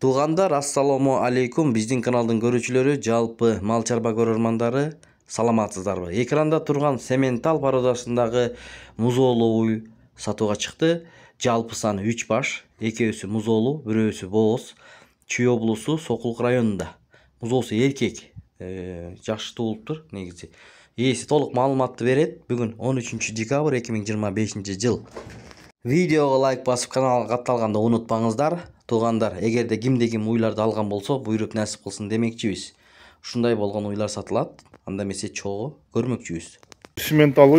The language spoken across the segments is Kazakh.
Туугандар, ассаламу алейкум. Биздин каналдын көрүүчүлөрү, жалпы мал чарба көрөрмандары, саламатсыздарбы? Экранда турган сементал породасындагы музоолуу уй сатууга чыкты. Жалпы саны 3 баш, экөөсү музоолуу, бирөөсү бооз. Чүй облусу Сокулук районунда. Музоосу эркек. Жакшы туулуптур негизи. Ээси толук маалыматты берет. Бүгүн 13 декабрь 2025 жыл. Видеого лайк басып каналга катталганды унутпаңыздар. Туугандар, эгерде кимде ким уйларды алган болсо, буйрук насип кылсын демекчибиз. Ушундай болгон уйлар сатылат. Анда эмесе чогуу көрмөкчүбүз. Сементал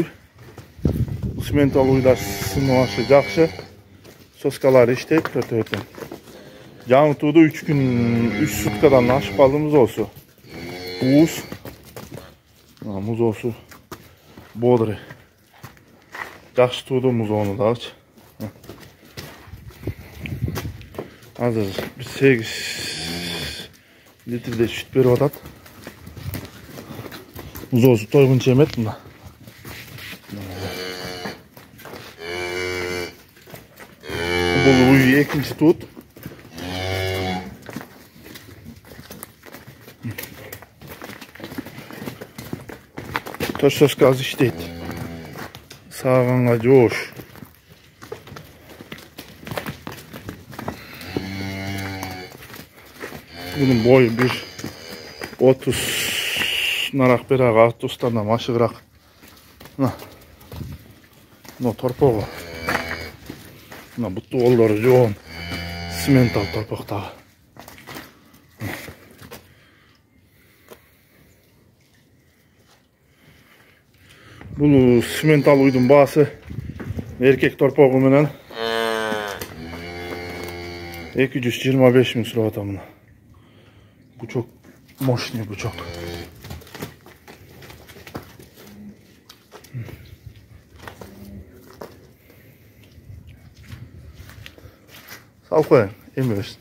уйдар сыныбашы жакшы. Соскалар иштейт өтө. Жаңытууду 3 суткадан ашып алдым музоосу. Уус. Музоосу бодрый. Жакшы тууду музоону дагычы. Азыр 8 литрде сүт берип атат. Музоосу тойгунча эмет мына. Бул уй экинчи туут. Тош-тосказ иштейт. Сааганга жоош. Bunun boyu 1.30 narak berag 60'dan aşıgırak. No torpoğu. Bu tuğulları yoğun. Simental torpakta. Bu simental uydun bağısı erkek torpoğu menen 225 bin sürü atamına. Bu çok moşni, bu çok. Sağ koyun, emiyorsun.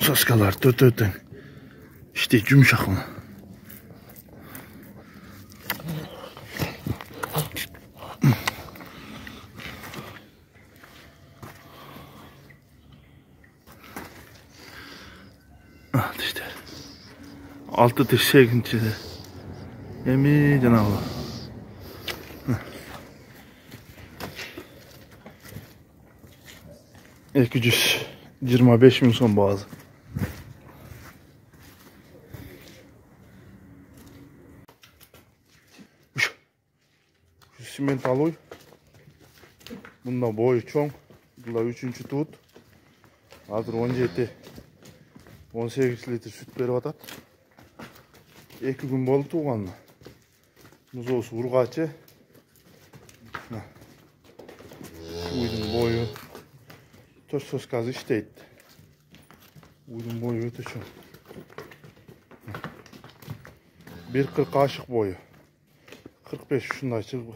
Saskalar tötөтен. İşte yumuşak mı? İşte 6 diş 8'de. Emi canavar. 225 bin son bazı. Simental uy. Bunda boyu çoğun. Bunda 3. tuut. Hazır 17-18 litre süt berip atat. 2 gün boldu tuğanla. Muzoosu urgaçı. Uydun boyu. Toş-toskaz işteyt. Uydun boyu öte çoğun. 1.40 kaşık boyu. 45 şunday çılgı.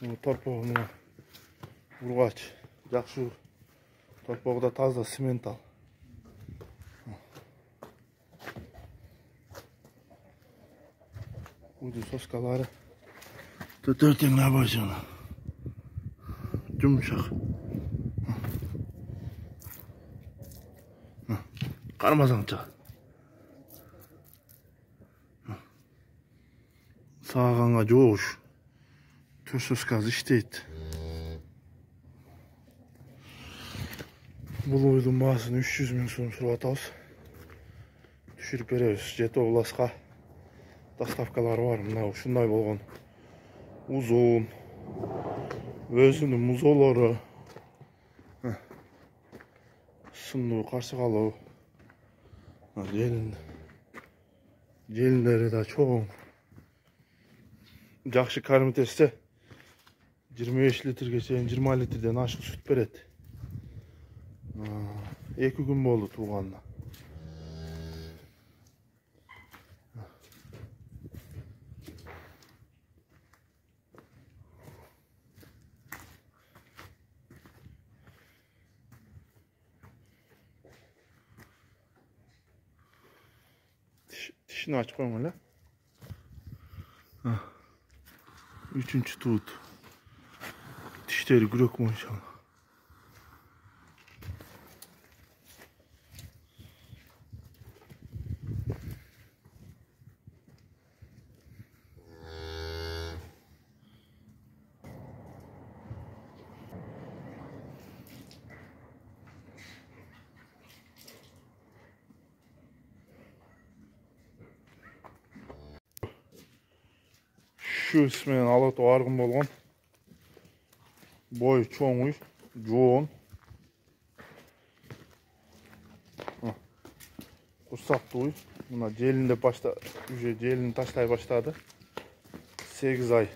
Bu torpoğu muna urgaç. Jakşı torpoğu da tazda simental. Uydu soskaları tötөтен abajana. Yumuşak. Karmazança. Sağağanga жоош. Toş-toskaz işteyt. Bul uydun bağısını 300 bin so'm surap atabız. Düşürüp berебиз. Жети областка доставкалары бар. Мына ушундай болгон узун өзүнүн музоолору сындуу каршыгалуу желиндери да чоң. Жакшы кармит этсе 25 litrге чейин 20 litrден ашык сүт берет. 2 gün болду тууганына. Dişini aç koyma öyle. Üçüncü tut. Dişleri gürek maşallah. Şu ismen alato argın bolğan. Boy çoğun uy, joğun. Kursaklı uy. Buna jelinde jelini taşlay başladı. 8 ay.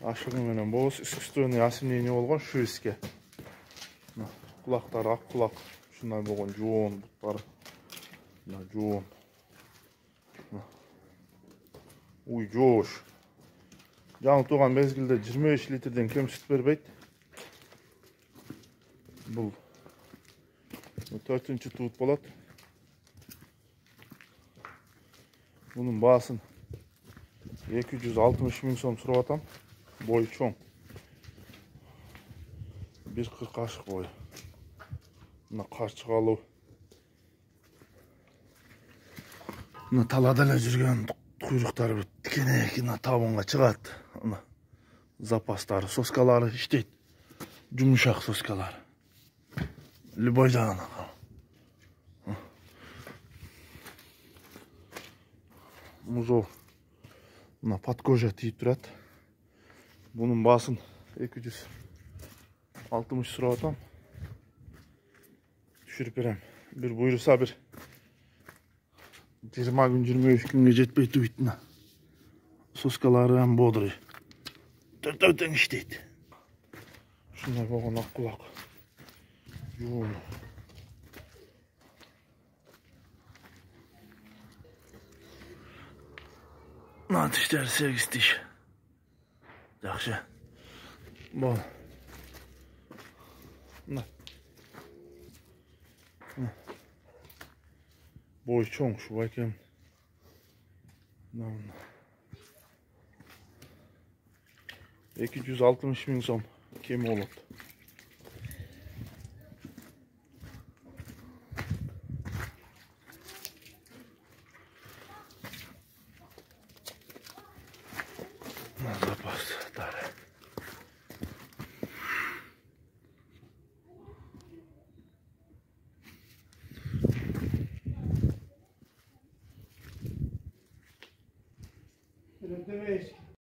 Aşığın menen boğuz. Üstüne yasimleyini olğan şu iske. Kulakları ak kulak. Şunday bolğan joğun butları. Joğun. Uy joğuş. Жаңы туған мезгілде 23 литрден кем сүт бербейді. Бұл 4-ші туыт болады. Бұның басын 260 мың сом сұрап атам. Бойы чоң. 1,40 қашық бойы. Мына қарчық алу. Мына талада эле жүрген құйрықтары тікенекіне табынға шығады. Запастары, соскалары иштейт. Жумушак соскалары. Любой жагына. Музол. Мына подкожа тийип турат. Бунун басын 260 сурап атам. Түшүрүп берем. Бир буйруса бир 20 күн 23 күнгө жетпей туйт. Соскалары hem boduruyor. Dörtten işteydi. Şunlar bakın ak kulak. Yoğun. Lan dişler 8 diş. Yaxşı. Bol. Boy çoğun şu bakayım. Lan. 260 мың сом кем болады. Запастары.